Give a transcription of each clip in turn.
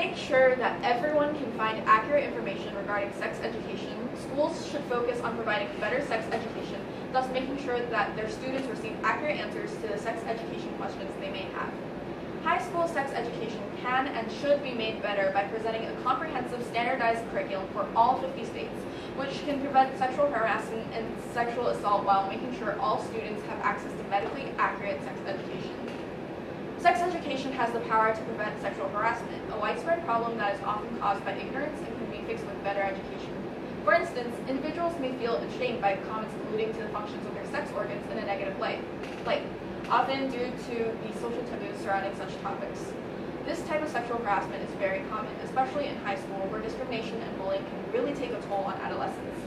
make sure that everyone can find accurate information regarding sex education, schools should focus on providing better sex education, thus making sure that their students receive accurate answers to the sex education questions they may have. High school sex education can and should be made better by presenting a comprehensive standardized curriculum for all 50 states, which can prevent sexual harassment and sexual assault while making sure all students have access to medically accurate sex education. Sex education has the power to prevent sexual harassment, a widespread problem that is often caused by ignorance and can be fixed with better education. For instance, individuals may feel ashamed by comments alluding to the functions of their sex organs in a negative light, often due to the social taboos surrounding such topics. This type of sexual harassment is very common, especially in high school, where discrimination and bullying can really take a toll on adolescents.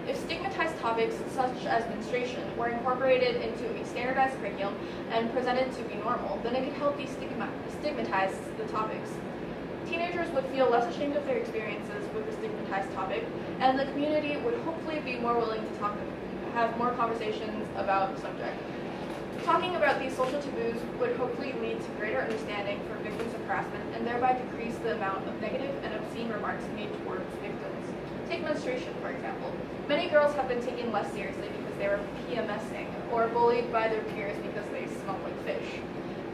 If stigmatized topics such as menstruation were incorporated into a standardized curriculum and presented to be normal, then it could help destigmatize the topics. Teenagers would feel less ashamed of their experiences with the stigmatized topic, and the community would hopefully be more willing to have more conversations about the subject. Talking about these social taboos would hopefully lead to greater understanding for victims of harassment and thereby decrease the amount of negative and obscene remarks made towards victims. Take menstruation, for example. Many girls have been taken less seriously because they were PMSing or bullied by their peers because they smelled like fish.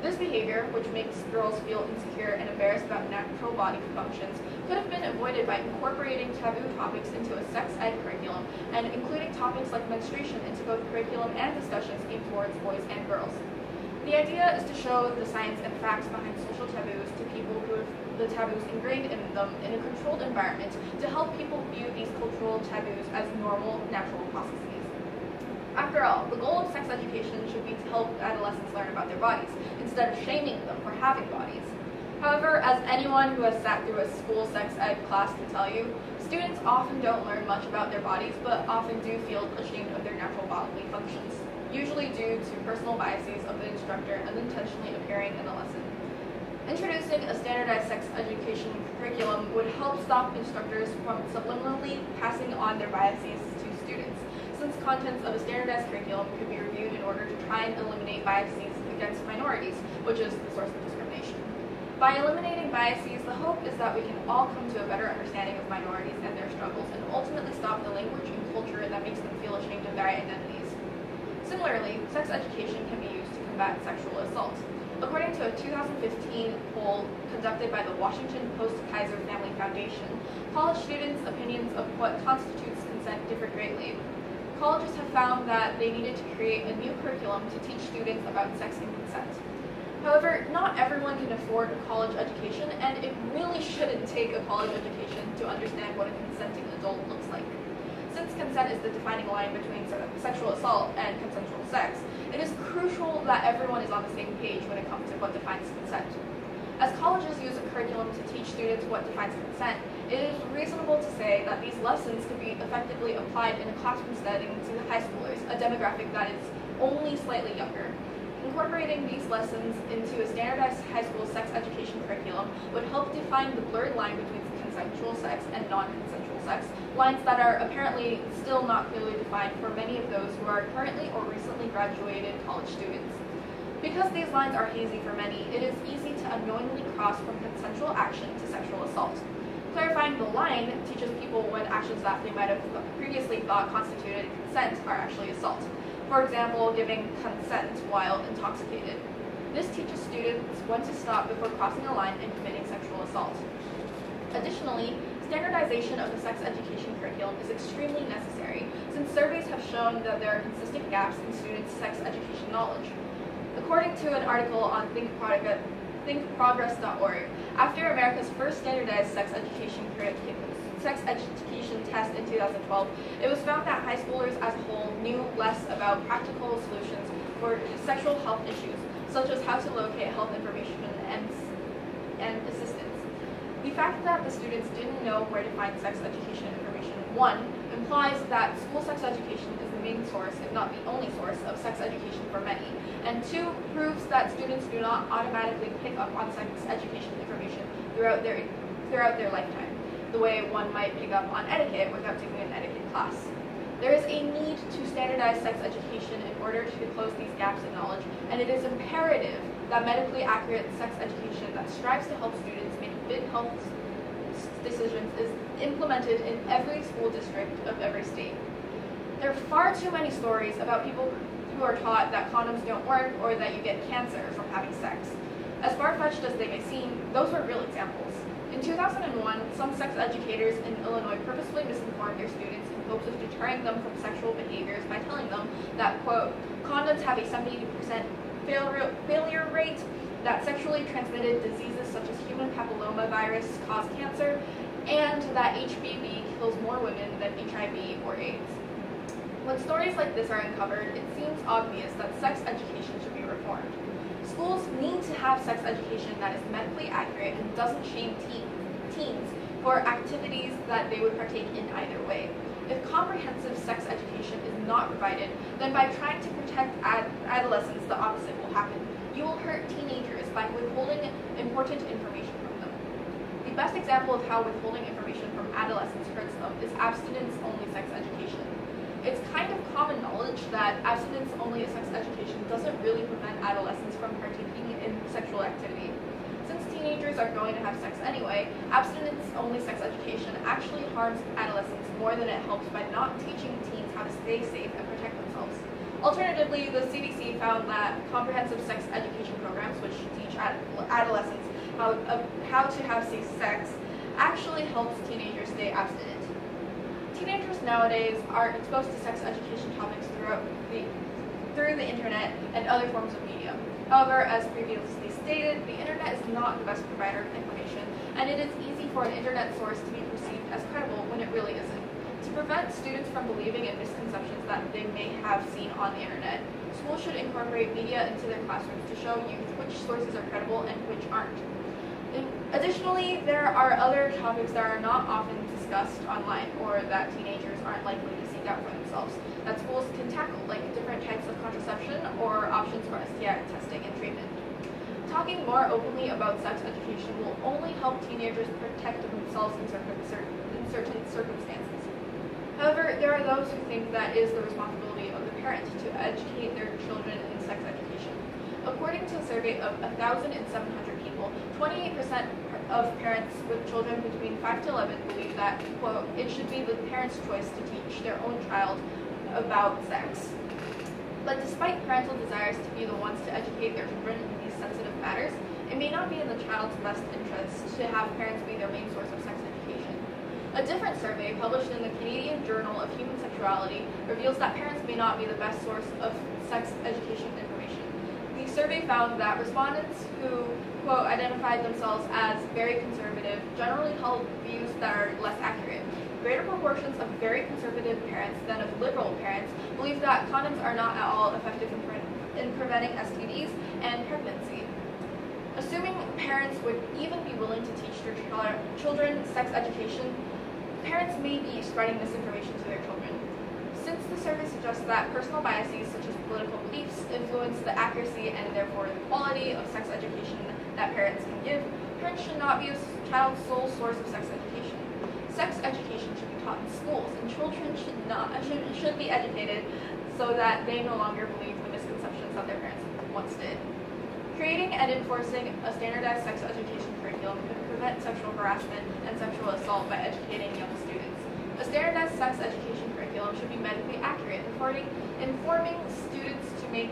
This behavior, which makes girls feel insecure and embarrassed about natural body functions, could have been avoided by incorporating taboo topics into a sex ed curriculum and including topics like menstruation into both curriculum and discussions aimed towards boys and girls. The idea is to show the science and facts behind social taboos to people who have the taboos ingrained in them in a controlled environment to help people view these cultural taboos as normal, natural processes. After all, the goal of sex education should be to help adolescents learn about their bodies, instead of shaming them for having bodies. However, as anyone who has sat through a school sex ed class can tell you, students often don't learn much about their bodies, but often do feel ashamed of their natural bodily functions, usually due to personal biases of the instructor unintentionally appearing in the lesson. Introducing a standardized sex education curriculum would help stop instructors from subliminally passing on their biases to students, since contents of a standardized curriculum could be reviewed in order to try and eliminate biases against minorities, which is the source of discrimination. By eliminating biases, the hope is that we can all come to a better understanding of minorities and their struggles and ultimately stop the language and culture that makes them feel ashamed of their identities. Similarly, sex education can be used to combat sexual assault. According to a 2015 poll conducted by the Washington Post-Kaiser Family Foundation, college students' opinions of what constitutes consent differ greatly. Colleges have found that they needed to create a new curriculum to teach students about sex and consent. However, not everyone can afford a college education, and it really shouldn't take a college education to understand what a consenting adult looks like. Since consent is the defining line between sexual assault and consensual sex, it is crucial that everyone is on the same page when it comes to what defines consent. As colleges use a curriculum to teach students what defines consent, it is reasonable to say that these lessons could be effectively applied in a classroom setting to the high schoolers, a demographic that is only slightly younger. Incorporating these lessons into a standardized high school sex education curriculum would help define the blurred line between consensual sex and non-consensual sex, lines that are apparently still not clearly defined for many of those who are currently or recently graduated college students. Because these lines are hazy for many, it is easy to unknowingly cross from consensual action to sexual assault. Clarifying the line teaches people when actions that they might have previously thought constituted consent are actually assault. For example, giving consent while intoxicated. This teaches students when to stop before crossing a line and committing sexual assault. Additionally, standardization of the sex education curriculum is extremely necessary, since surveys have shown that there are consistent gaps in students' sex education knowledge. According to an article on thinkprogress.org, after America's first standardized sex education test in 2012, it was found that high schoolers as a whole knew less about practical solutions for sexual health issues, such as how to locate health information and assistance. The fact that the students didn't know where to find sex education information, 1, implies that school sex education is the main source, if not the only source, of sex education for many, and 2, proves that students do not automatically pick up on sex education information throughout their lifetime, the way one might pick up on etiquette without taking an etiquette class. There is a need to standardize sex education in order to close these gaps in knowledge, and it is imperative that medically accurate sex education that strives to help students make fit health decisions is implemented in every school district of every state. There are far too many stories about people who are taught that condoms don't work or that you get cancer from having sex. As far-fetched as they may seem, those were real examples. In 2001, some sex educators in Illinois purposefully misinformed their students in hopes of deterring them from sexual behaviors by telling them that, quote, condoms have a 70% failure rate, that sexually transmitted diseases such as human papillomavirus cause cancer, and that HPV kills more women than HIV or AIDS. When stories like this are uncovered, it seems obvious that sex education should be reformed. Schools need to have sex education that is medically accurate and doesn't shame teens for activities that they would partake in either way. If comprehensive sex education is not provided, then by trying to protect adolescents, the opposite will happen. You will hurt teenagers by withholding important information from them. The best example of how withholding information from adolescents hurts them is abstinence-only sex education. It's kind of common knowledge that abstinence-only sex education doesn't really prevent adolescents from partaking in sexual activity. Since teenagers are going to have sex anyway, abstinence-only sex education actually harms adolescents more than it helps by not teaching teens how to stay safe and protect themselves. Alternatively, the CDC found that comprehensive sex education programs, which teach adolescents how to have safe sex, actually helps teenagers stay abstinent. Teenagers nowadays are exposed to sex education topics through the internet and other forms of media. However, as previously stated, the internet is not the best provider of information, and it is easy for an internet source to be perceived as credible when it really isn't. To prevent students from believing in misconceptions that they may have seen on the internet, schools should incorporate media into their classrooms to show youth which sources are credible and which aren't. Additionally, there are other topics that are not often discussed online or that teenagers aren't likely to seek out for themselves that schools can tackle, like different types of contraception or options for STI testing and treatment. Talking more openly about sex education will only help teenagers protect themselves in certain circumstances. However, there are those who think that it is the responsibility of the parent to educate their children in sex education. According to a survey of 1,700 people, 28% of parents with children between 5 to 11 believe that, quote, it should be the parent's choice to teach their own child about sex. But despite parental desires to be the ones to educate their children in these sensitive matters, it may not be in the child's best interest to have parents be their main source of sex education. A different survey published in the Canadian Journal of Human Sexuality reveals that parents may not be the best source of sex education information. The survey found that respondents who, quote, identified themselves as very conservative generally held views that are less accurate. Greater proportions of very conservative parents than of liberal parents believe that condoms are not at all effective in preventing STDs and pregnancy. Assuming parents would even be willing to teach their children sex education, parents may be spreading misinformation to their children. Since the survey suggests that personal biases such as political beliefs influence the accuracy and therefore the quality of sex education that parents can give, parents should not be a child's sole source of sex education. Sex education should be taught in schools, and children should be educated so that they no longer believe the misconceptions that their parents once did. Creating and enforcing a standardized sex education curriculum could prevent sexual harassment and sexual assault by educating young students. A standardized sex education curriculum should be medically accurate, informing students to make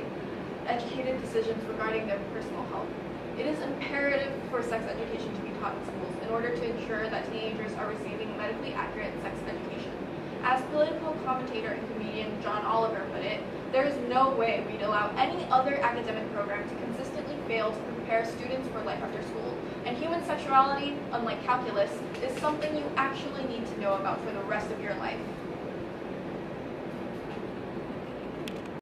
educated decisions regarding their personal health. It is imperative for sex education to be taught in schools in order to ensure that teenagers are receiving medically accurate sex education. As political commentator and comedian John Oliver put it, there is no way we'd allow any other academic program to consistently fail to prepare students for life after school. And human sexuality, unlike calculus, is something you actually need to know about for the rest of your life.